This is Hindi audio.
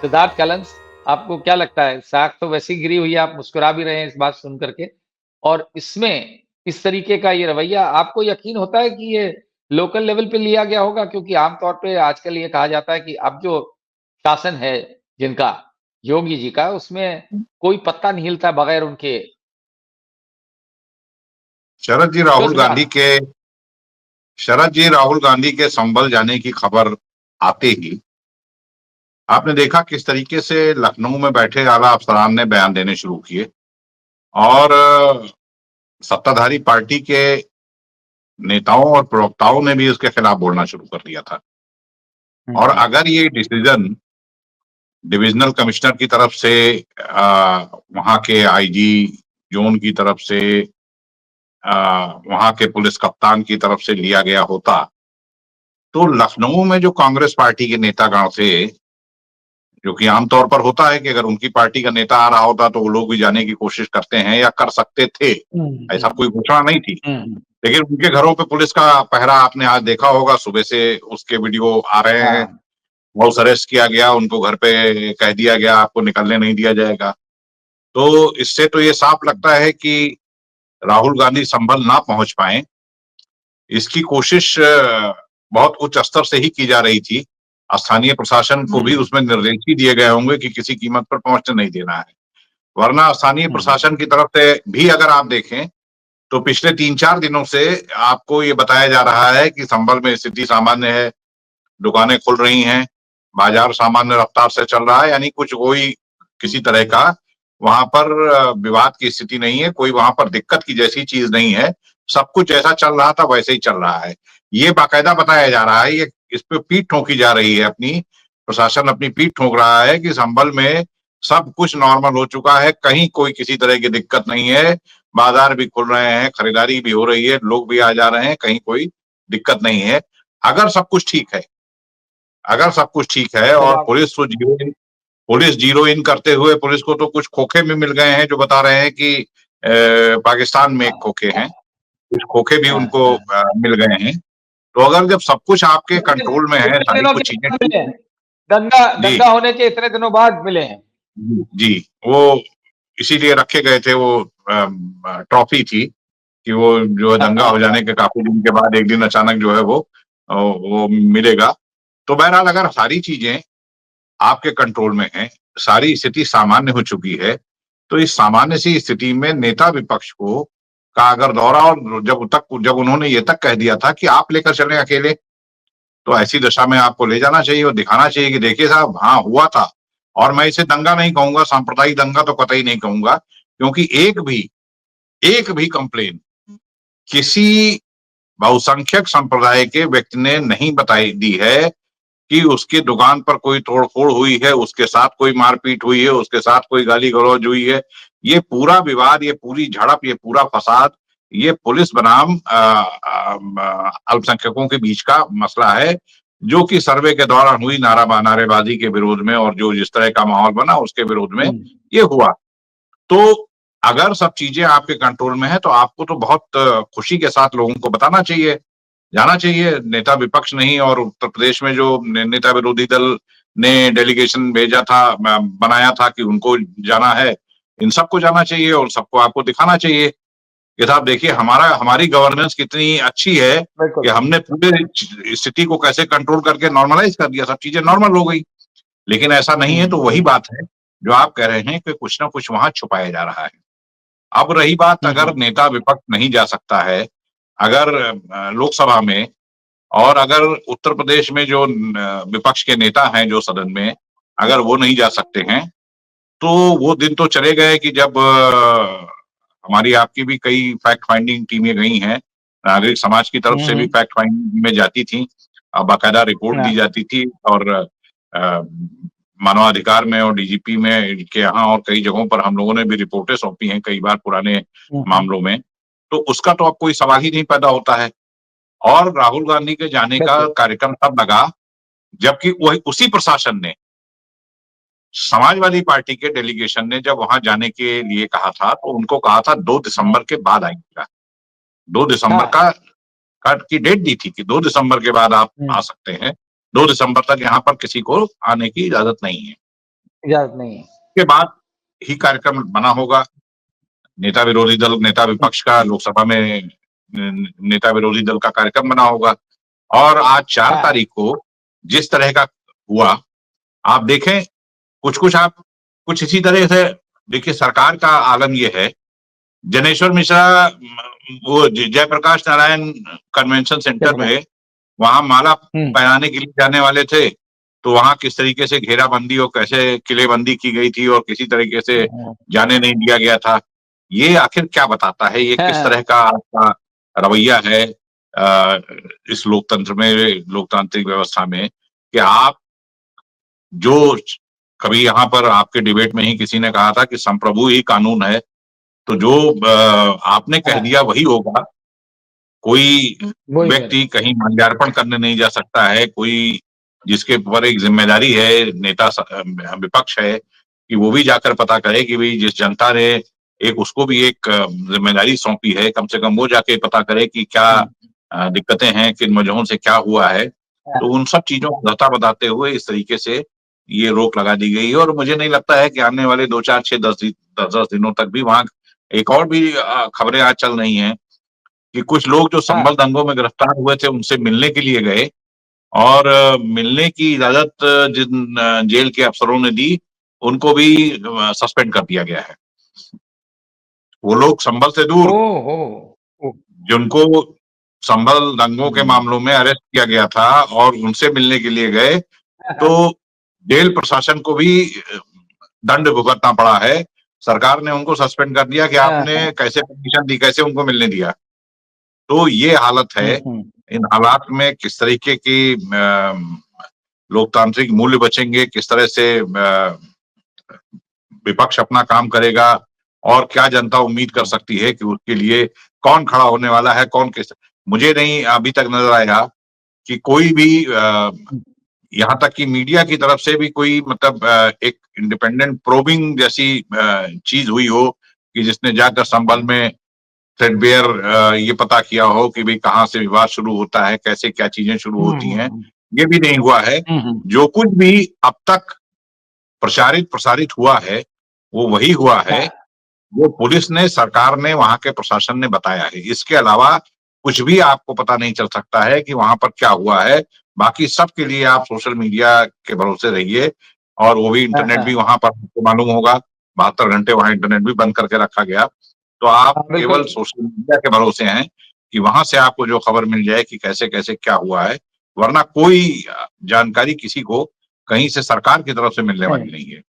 सिद्धार्थ कलंस, आपको क्या लगता है? साख तो वैसे ही गिरी हुई है, आप मुस्कुरा भी रहे हैं इस बात सुन कर के और इसमें इस तरीके का ये रवैया आपको यकीन होता है कि ये लोकल लेवल पे लिया गया होगा? क्योंकि आम तौर पे आजकल ये कहा जाता है कि अब जो शासन है जिनका, योगी जी का, उसमें कोई पत्ता नहीं हिलता बगैर उनके शरद जी क्यों राहुल गांधी सिद्धार्थ? के शरद जी राहुल गांधी के संभल जाने की खबर आते ही आपने देखा किस तरीके से लखनऊ में बैठे आला अफसरान ने बयान देने शुरू किए और सत्ताधारी पार्टी के नेताओं और प्रवक्ताओं ने भी उसके खिलाफ बोलना शुरू कर दिया था। और हुँ, अगर ये डिसीजन डिविजनल कमिश्नर की तरफ से वहां के आईजी जोन की तरफ से वहां के पुलिस कप्तान की तरफ से लिया गया होता तो लखनऊ में जो कांग्रेस पार्टी के नेतागण थे, जो कि आमतौर पर होता है कि अगर उनकी पार्टी का नेता आ रहा होता तो वो लोग भी जाने की कोशिश करते हैं या कर सकते थे, हुँ, ऐसा हुँ, कोई घोषणा नहीं थी। हुँ, लेकिन उनके घरों पे पुलिस का पहरा आपने आज देखा होगा, सुबह से उसके वीडियो आ रहे हैं। हाँ, हाउस अरेस्ट किया गया, उनको घर पे कह दिया गया आपको निकलने नहीं दिया जाएगा। तो इससे तो ये साफ लगता है कि राहुल गांधी संभल ना पहुंच पाए, इसकी कोशिश बहुत उच्च स्तर से ही की जा रही थी। स्थानीय प्रशासन को भी हुँ, उसमें निर्देश ही दिए गए होंगे कि किसी कीमत पर पहुंचने नहीं देना है। वरना स्थानीय हुँ, प्रशासन की तरफ से भी अगर आप देखें तो पिछले 3-4 दिनों से आपको ये बताया जा रहा है कि संभल में स्थिति सामान्य है, दुकानें खुल रही हैं, बाजार सामान्य रफ्तार से चल रहा है, यानी कुछ कोई किसी तरह का वहां पर विवाद की स्थिति नहीं है, कोई वहां पर दिक्कत की जैसी चीज नहीं है। सब कुछ जैसा चल रहा था वैसे ही चल रहा है। ये बाकायदा बताया जा रहा है, ये इस पे पीठ ठोकी जा रही है, अपनी प्रशासन अपनी पीठ ठोक रहा है कि संभल में सब कुछ नॉर्मल हो चुका है, कहीं कोई किसी तरह की दिक्कत नहीं है, बाजार भी खुल रहे हैं, खरीदारी भी हो रही है, लोग भी आ जा रहे हैं, कहीं कोई दिक्कत नहीं है। अगर सब कुछ ठीक है, अगर सब कुछ ठीक है और चलो पुलिस जीरो इन करते हुए पुलिस को तो कुछ खोखे भी मिल गए हैं जो बता रहे हैं कि पाकिस्तान में एक हाँ, खोखे हैं, कुछ खोखे भी हाँ, उनको हाँ। मिल गए हैं। तो अगर जब सब कुछ आपके कितने कंट्रोल में है, कितने सारी दिनों कुछ के चीजें बाद ठीक मिले है। हैं? दंगा जी दंगा होने के इतने दिनों बाद मिले हैं। जी, वो इसीलिए रखे गए थे, वो ट्रॉफी थी कि वो जो है दंगा हो जाने के काफी दिन के बाद एक दिन अचानक जो है वो मिलेगा। तो बहरहाल अगर सारी चीजें आपके कंट्रोल में है, सारी स्थिति सामान्य हो चुकी है, तो इस सामान्य सी स्थिति में नेता विपक्ष को का अगर दौरा, और जब उन्होंने ये तक कह दिया था कि आप लेकर चलें अकेले, तो ऐसी दशा में आपको ले जाना चाहिए और दिखाना चाहिए कि देखिए साहब, हाँ हुआ था। और मैं इसे दंगा नहीं कहूंगा, सांप्रदायिक दंगा तो कतई नहीं कहूंगा, क्योंकि एक भी कंप्लेन किसी बहुसंख्यक संप्रदाय के व्यक्ति ने नहीं बताई दी है कि उसकी दुकान पर कोई तोड़फोड़ हुई है, उसके साथ कोई मारपीट हुई है, उसके साथ कोई गाली गलौज हुई है। ये पूरा विवाद, ये पूरी झड़प, ये पूरा फसाद, ये पुलिस बनाम अल्पसंख्यकों के बीच का मसला है, जो कि सर्वे के दौरान हुई नारेबाजी के विरोध में और जो जिस तरह का माहौल बना उसके विरोध में हुँ, ये हुआ। तो अगर सब चीजें आपके कंट्रोल में है तो आपको तो बहुत खुशी के साथ लोगों को बताना चाहिए, जाना चाहिए। नेता विपक्ष नहीं, और उत्तर प्रदेश में जो नेता विरोधी दल ने डेलीगेशन भेजा था, बनाया था कि उनको जाना है, इन सबको जाना चाहिए और सबको आपको दिखाना चाहिए कि साहब देखिए हमारी गवर्नेंस कितनी अच्छी है कि बिल्कुल। हमने पूरे स्थिति को कैसे कंट्रोल करके नॉर्मलाइज कर दिया, सब चीजें नॉर्मल हो गई। लेकिन ऐसा नहीं है, तो हुँ, वही बात है जो आप कह रहे हैं कि कुछ ना कुछ वहां छुपाया जा रहा है। अब रही बात, हुँ, अगर नेता विपक्ष नहीं जा सकता है, अगर लोकसभा में, और अगर उत्तर प्रदेश में जो विपक्ष के नेता हैं जो सदन में, अगर वो नहीं जा सकते हैं, तो वो दिन तो चले गए कि जब हमारी आपकी भी कई फैक्ट फाइंडिंग टीमें गई हैं, नागरिक समाज की तरफ हुँ, से भी हुँ। फैक्ट फाइंडिंग में जाती थी, बाकायदा रिपोर्ट दी हाँ, जाती थी, और मानवाधिकार में और डीजीपी में के यहाँ और कई जगहों पर हम लोगों ने भी रिपोर्टें सौंपी हैं कई बार पुराने हुँ, हुँ। मामलों में। तो उसका तो अब कोई सवाल ही नहीं पैदा होता है। और राहुल गांधी के जाने का बिल्कुल। कार्यक्रम तब लगा जबकि वही उसी प्रशासन ने, समाजवादी पार्टी के डेलीगेशन ने जब वहां जाने के लिए कहा था तो उनको कहा था 2 हुँ, दिसंबर के बाद आइएगा। 2 दिसंबर हाँ। का की डेट दी थी कि 2 दिसंबर के बाद आप हुँ, आ सकते हैं। 2 दिसंबर तक यहाँ पर किसी को आने की इजाजत नहीं है। इजाज़त नहीं है। के बाद ही कार्यक्रम बना होगा। नेता विरोधी दल, नेता विपक्ष का लोकसभा में नेता विरोधी दल का कार्यक्रम बना होगा। और आज 4 हाँ, तारीख को जिस तरह का हुआ, आप देखें कुछ-कुछ आप कुछ इसी तरह से देखिए सरकार का आलम ये है, जनेश्वर मिश्रा वो जयप्रकाश नारायण कन्वेंशन सेंटर जगह में वहाँ माला हुँ, पहनाने के लिए जाने वाले थे, तो वहाँ किस तरीके से घेराबंदी और कैसे किलेबंदी की गई थी और किसी तरीके से हाँ, जाने नहीं दिया गया था। ये आखिर क्या बताता है? ये किस हाँ, तरह का आपका रवैया है इस लोकतंत्र में, लोकतांत्रिक व्यवस्था में कि आप जो कभी यहाँ पर आपके डिबेट में ही किसी ने कहा था कि संप्रभु ही कानून है, तो जो आपने कह हाँ, दिया वही होगा। कोई वही मेरा व्यक्ति कहीं माल्यार्पण करने नहीं जा सकता है, कोई जिसके ऊपर एक ज़िम्मेदारी है, नेता विपक्ष है, कि वो भी जाकर पता करे कि भई जिस जनता ने एक उसको भी एक ज़िम्मेदारी सौंपी है, कम से कम वो जाके पता करे कि क्या हुँ, दिक्कतें हैं, किन वजहों से क्या हुआ है। हाँ, तो उन सब चीज़ों को धता बताते हुए इस तरीके से ये रोक लगा दी गई है और मुझे नहीं लगता है कि आने वाले 2, 4, 6, 10 दिनों तक भी वहाँ एक और भी खबरें आज चल रही हैं कि कुछ लोग जो हाँ, संभल दंगों में गिरफ्तार हुए थे, उनसे मिलने के लिए गए और मिलने की इजाज़त जिन जेल के अफ़सरों ने दी, उनको भी सस्पेंड कर दिया गया है। वो लोग संभल से दूर, ओहो! ओह! जिनको संभल दंगों के हुँ, मामलों में अरेस्ट किया गया था और उनसे मिलने के लिए गए, हाँ, हाँ, तो जेल प्रशासन को भी दंड भुगतना पड़ा है। सरकार ने उनको सस्पेंड कर दिया कि हाँ, आपने हाँ, कैसे परमिशन दी, कैसे उनको मिलने दिया। तो ये हालत है। हुँ, हुँ, इन हालात में किस तरीके की लोकतांत्रिक मूल्य बचेंगे, किस तरह से विपक्ष अपना काम करेगा और क्या जनता उम्मीद कर हाँ, सकती है कि उसके लिए कौन खड़ा होने वाला है, कौन किस मुझे नहीं अभी तक नज़र आया कि कोई भी हुँ, यहाँ तक कि मीडिया की तरफ से भी कोई मतलब एक इंडिपेंडेंट प्रोबिंग जैसी चीज़ हुई हो कि जिसने जाकर संभल में थ्रेडबेयर ये पता किया हो कि भई कहाँ से विवाद शुरू होता है, कैसे क्या चीज़ें शुरू हुँ, होती हुँ, हैं, हुँ, ये भी नहीं हुआ है। हुँ, हुँ, जो कुछ भी अब तक प्रसारित हुआ है, वो वही हुआ है, हाँ, जो पुलिस ने, सरकार ने, वहाँ के प्रशासन ने बताया है। इसके अलावा कुछ भी आपको पता नहीं चल सकता है कि वहाँ पर क्या हुआ है। बाकी सब के लिए आप सोशल मीडिया के भरोसे रहिए और वो भी हाँ, इंटरनेट भी हाँ, वहाँ पर आपको मालूम होगा, 72 घंटे वहाँ इंटरनेट भी बंद करके रखा गया। तो आप हाँ, केवल बिल्कुल, सोशल मीडिया के भरोसे हैं कि वहाँ से आपको जो खबर मिल जाए कि कैसे-कैसे क्या हुआ है, वरना कोई जानकारी किसी को कहीं से सरकार की तरफ से मिलने वाली नहीं। नहीं है।